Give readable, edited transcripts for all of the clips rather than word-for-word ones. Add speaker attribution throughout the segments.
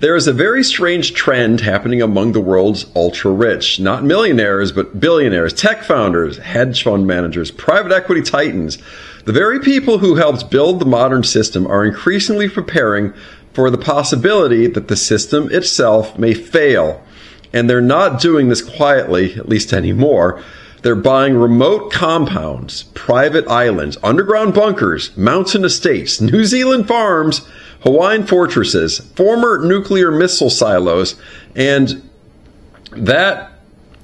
Speaker 1: There is a very strange trend happening among the world's ultra-rich. Not millionaires, but billionaires, tech founders, hedge fund managers, private equity titans. The very people who helped build the modern system are increasingly preparing for the possibility that the system itself may fail. And they're not doing this quietly, at least anymore. They're buying remote compounds, private islands, underground bunkers, mountain estates, New Zealand farms, Hawaiian fortresses, former nuclear missile silos, and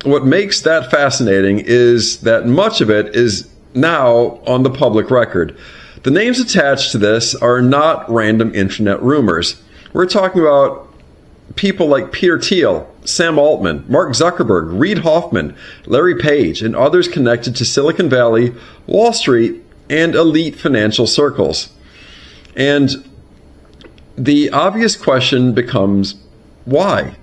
Speaker 1: what makes that fascinating is that much of it is now on the public record. The names attached to this are not random internet rumors. We're talking about people like Peter Thiel, Sam Altman, Mark Zuckerberg, Reid Hoffman, Larry Page, and others connected to Silicon Valley, Wall Street, and elite financial circles. And the obvious question becomes, why?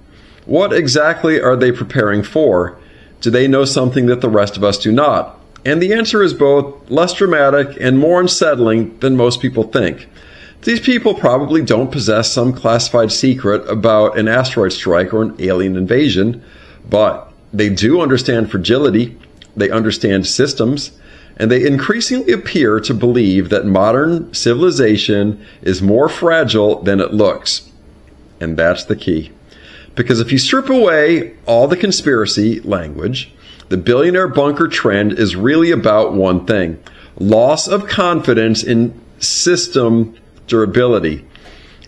Speaker 1: What exactly are they preparing for? Do they know something that the rest of us do not? And the answer is both less dramatic and more unsettling than most people think. These people probably don't possess some classified secret about an asteroid strike or an alien invasion, but they do understand fragility, they understand systems, and they increasingly appear to believe that modern civilization is more fragile than it looks. And that's the key. Because if you strip away all the conspiracy language, the billionaire bunker trend is really about one thing: loss of confidence in system durability.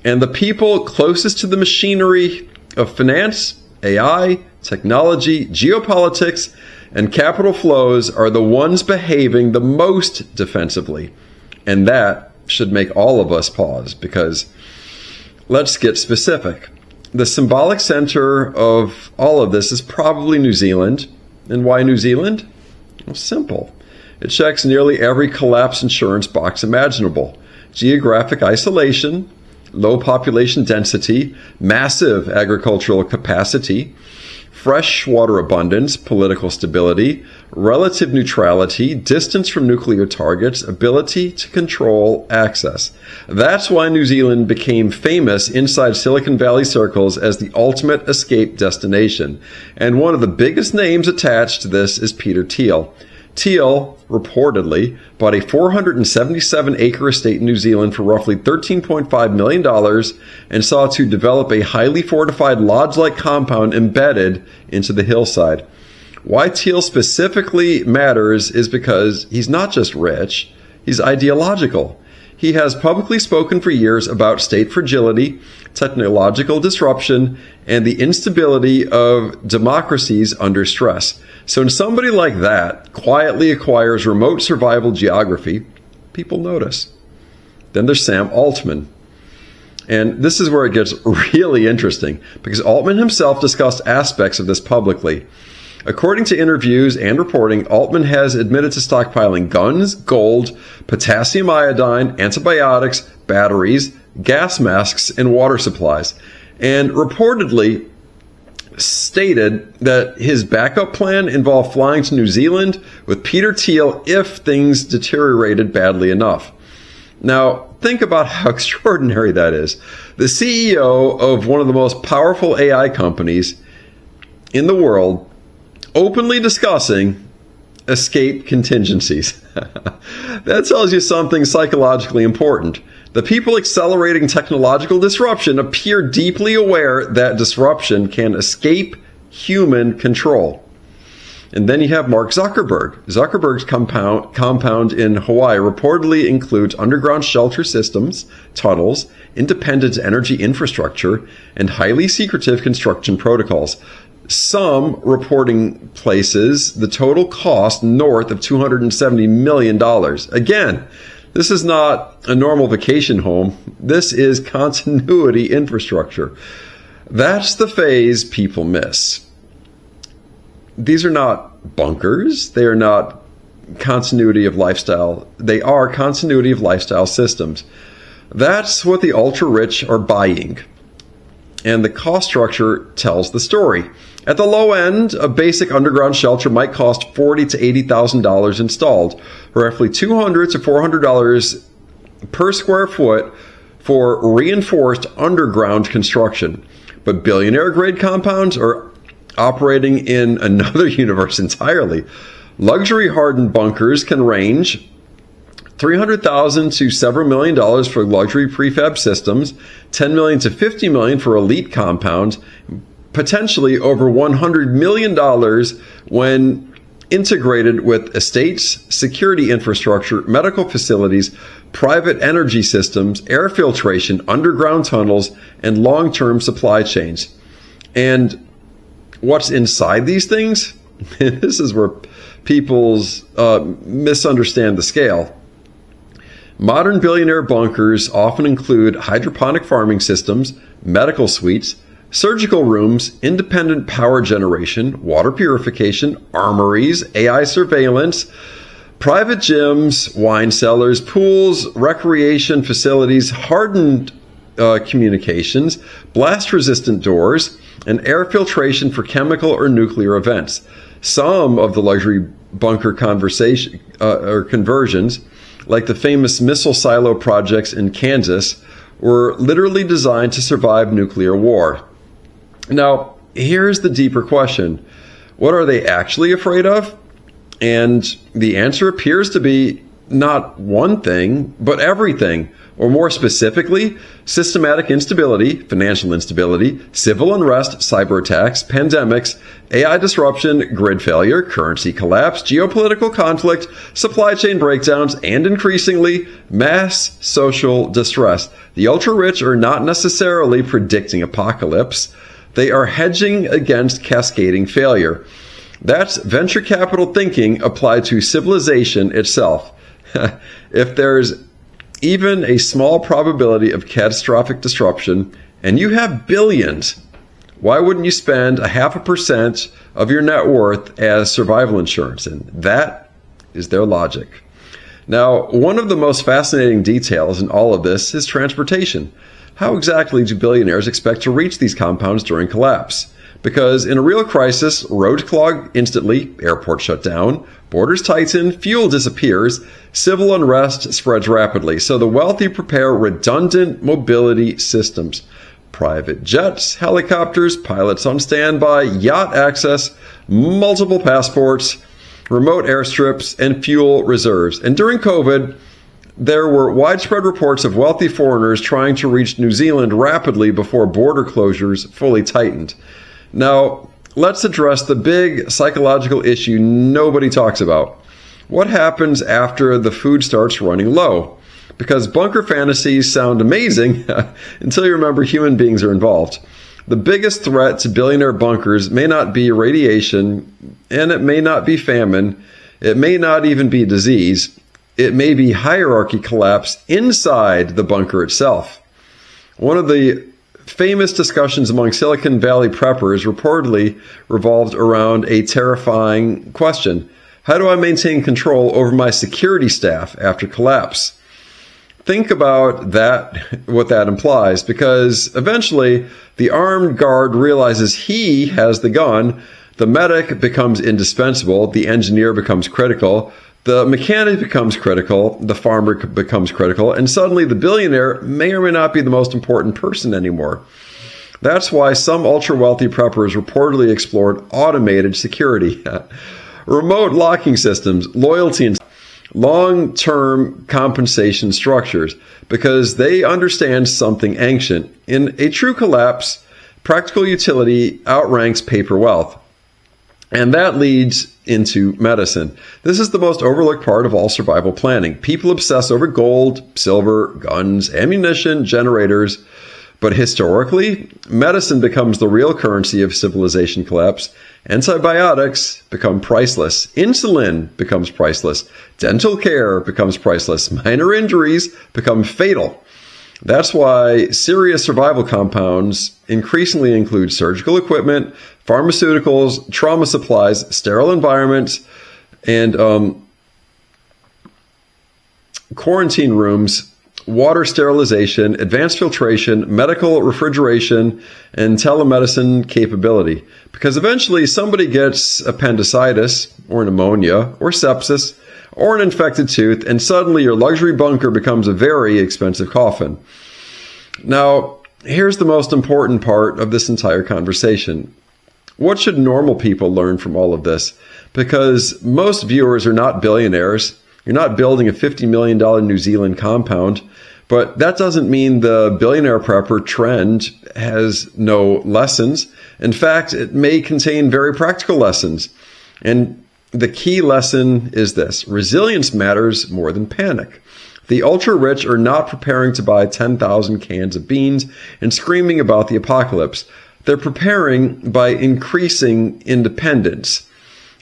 Speaker 1: And the people closest to the machinery of finance, AI, technology, geopolitics, and capital flows are the ones behaving the most defensively. And that should make all of us pause, because let's get specific. The symbolic center of all of this is probably New Zealand. And why New Zealand? Well, simple. It checks nearly every collapse insurance box imaginable. Geographic isolation, low population density, massive agricultural capacity, fresh water abundance, political stability, relative neutrality, distance from nuclear targets, ability to control access. That's why New Zealand became famous inside Silicon Valley circles as the ultimate escape destination. And one of the biggest names attached to this is Peter Thiel. Thiel, reportedly, bought a 477-acre estate in New Zealand for roughly $13.5 million and sought to develop a highly fortified lodge-like compound embedded into the hillside. Why Thiel specifically matters is because he's not just rich, he's ideological. He has publicly spoken for years about state fragility, technological disruption, and the instability of democracies under stress. So when somebody like that quietly acquires remote survival geography, people notice. Then there's Sam Altman. And this is where it gets really interesting, because Altman himself discussed aspects of this publicly. According to interviews and reporting, Altman has admitted to stockpiling guns, gold, potassium iodine, antibiotics, batteries, gas masks, and water supplies, and reportedly stated that his backup plan involved flying to New Zealand with Peter Thiel if things deteriorated badly enough. Now, think about how extraordinary that is. The CEO of one of the most powerful AI companies in the world openly discussing escape contingencies. That tells you something psychologically important. The people accelerating technological disruption appear deeply aware that disruption can escape human control. And then you have Mark Zuckerberg. Zuckerberg's compound in Hawaii reportedly includes underground shelter systems, tunnels, independent energy infrastructure, and highly secretive construction protocols. Some reporting places the total cost north of $270 million. Again, this is not a normal vacation home. This is continuity infrastructure. That's the phase people miss. These are not bunkers. They are not continuity of lifestyle. They are continuity of lifestyle systems. That's what the ultra-rich are buying. And the cost structure tells the story. At the low end, a basic underground shelter might cost $40,000 to $80,000 installed, roughly $200 to $400 per square foot for reinforced underground construction. But billionaire-grade compounds are operating in another universe entirely. Luxury-hardened bunkers can range $300,000 to several $1 million for luxury prefab systems, $10 million to $50 million for elite compounds, potentially over $100 million when integrated with estates, security infrastructure, medical facilities, private energy systems, air filtration, underground tunnels, and long-term supply chains. And what's inside these things? This is where people's misunderstand the scale. Modern billionaire bunkers often include hydroponic farming systems, medical suites, surgical rooms, independent power generation, water purification, armories, AI surveillance, private gyms, wine cellars, pools, recreation facilities, hardened communications, blast-resistant doors, and air filtration for chemical or nuclear events. Some of the luxury bunker conversions, like the famous missile silo projects in Kansas, were literally designed to survive nuclear war. Now, here's the deeper question. What are they actually afraid of? And the answer appears to be not one thing, but everything. Or more specifically, systematic instability, financial instability, civil unrest, cyber attacks, pandemics, AI disruption, grid failure, currency collapse, geopolitical conflict, supply chain breakdowns, and increasingly, mass social distress. The ultra-rich are not necessarily predicting apocalypse. They are hedging against cascading failure. That's venture capital thinking applied to civilization itself. If there's even a small probability of catastrophic disruption, and you have billions, why wouldn't you spend 0.5% of your net worth as survival insurance? And that is their logic. Now, one of the most fascinating details in all of this is transportation. How exactly do billionaires expect to reach these compounds during collapse? Because in a real crisis, roads clog instantly, airports shut down, borders tighten, fuel disappears, civil unrest spreads rapidly. So the wealthy prepare redundant mobility systems. Private jets, helicopters, pilots on standby, yacht access, multiple passports, remote airstrips, and fuel reserves. And during COVID, there were widespread reports of wealthy foreigners trying to reach New Zealand rapidly before border closures fully tightened. Now, let's address the big psychological issue nobody talks about. What happens after the food starts running low? Because bunker fantasies sound amazing until you remember human beings are involved. The biggest threat to billionaire bunkers may not be radiation, and it may not be famine. It may not even be disease. It may be hierarchy collapse inside the bunker itself. One of the famous discussions among Silicon Valley preppers reportedly revolved around a terrifying question. How do I maintain control over my security staff after collapse? Think about that, what that implies, because eventually the armed guard realizes he has the gun, the medic becomes indispensable, the engineer becomes critical, the mechanic becomes critical, the farmer becomes critical, and suddenly the billionaire may or may not be the most important person anymore. That's why some ultra-wealthy preppers reportedly explored automated security, remote locking systems, loyalty, and long-term compensation structures, because they understand something ancient. In a true collapse, practical utility outranks paper wealth. And that leads into medicine. This is the most overlooked part of all survival planning. People obsess over gold, silver, guns, ammunition, generators. But historically, medicine becomes the real currency of civilization collapse. Antibiotics become priceless. Insulin becomes priceless. Dental care becomes priceless. Minor injuries become fatal. That's why serious survival compounds increasingly include surgical equipment, pharmaceuticals, trauma supplies, sterile environments, and quarantine rooms, water sterilization, advanced filtration, medical refrigeration, and telemedicine capability. Because eventually somebody gets appendicitis or pneumonia or sepsis or an infected tooth, and suddenly your luxury bunker becomes a very expensive coffin. Now, here's the most important part of this entire conversation. What should normal people learn from all of this? Because most viewers are not billionaires. You're not building a $50 million New Zealand compound. But that doesn't mean the billionaire prepper trend has no lessons. In fact, it may contain very practical lessons. And the key lesson is this: resilience matters more than panic. The ultra-rich are not preparing to buy 10,000 cans of beans and screaming about the apocalypse. They're preparing by increasing independence.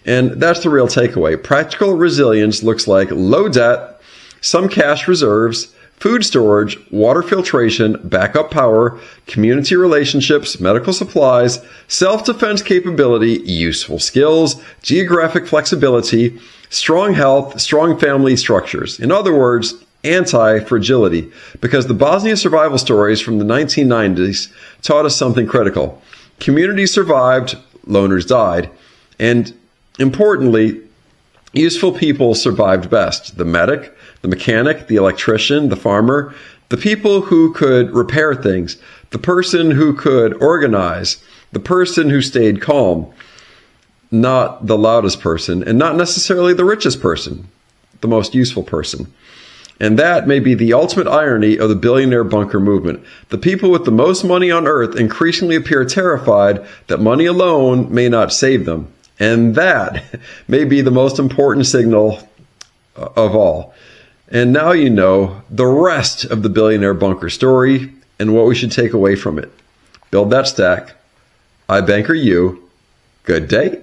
Speaker 1: And that's the real takeaway. Practical resilience looks like low debt, some cash reserves, food storage, water filtration, backup power, community relationships, medical supplies, self-defense capability, useful skills, geographic flexibility, strong health, strong family structures. In other words, anti-fragility, because the Bosnia survival stories from the 1990s taught us something critical. Communities survived, loners died, and importantly, useful people survived best. The medic, the mechanic, the electrician, the farmer, the people who could repair things, the person who could organize, the person who stayed calm, not the loudest person, and not necessarily the richest person, the most useful person. And that may be the ultimate irony of the billionaire bunker movement. The people with the most money on earth increasingly appear terrified that money alone may not save them. And that may be the most important signal of all. And now you know the rest of the billionaire bunker story and what we should take away from it. Build that stack. iBankerU. Good day.